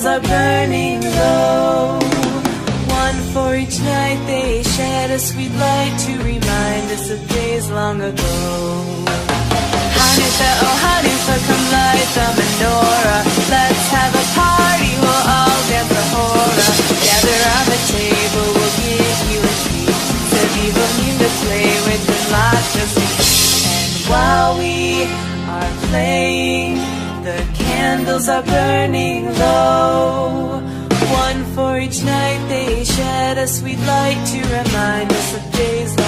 candles are burning low. One for each night they shed a sweet light to remind us of days long ago. Hanukkah, oh Hanukkah, come light the menorah. Let's have a party, we'll all dance the hora. Gather around the table, we'll give you a treat. To be willing to play with and lots of sweets. And while we are playing, the candles are burning low. One for each night they shed a sweet light to remind us of days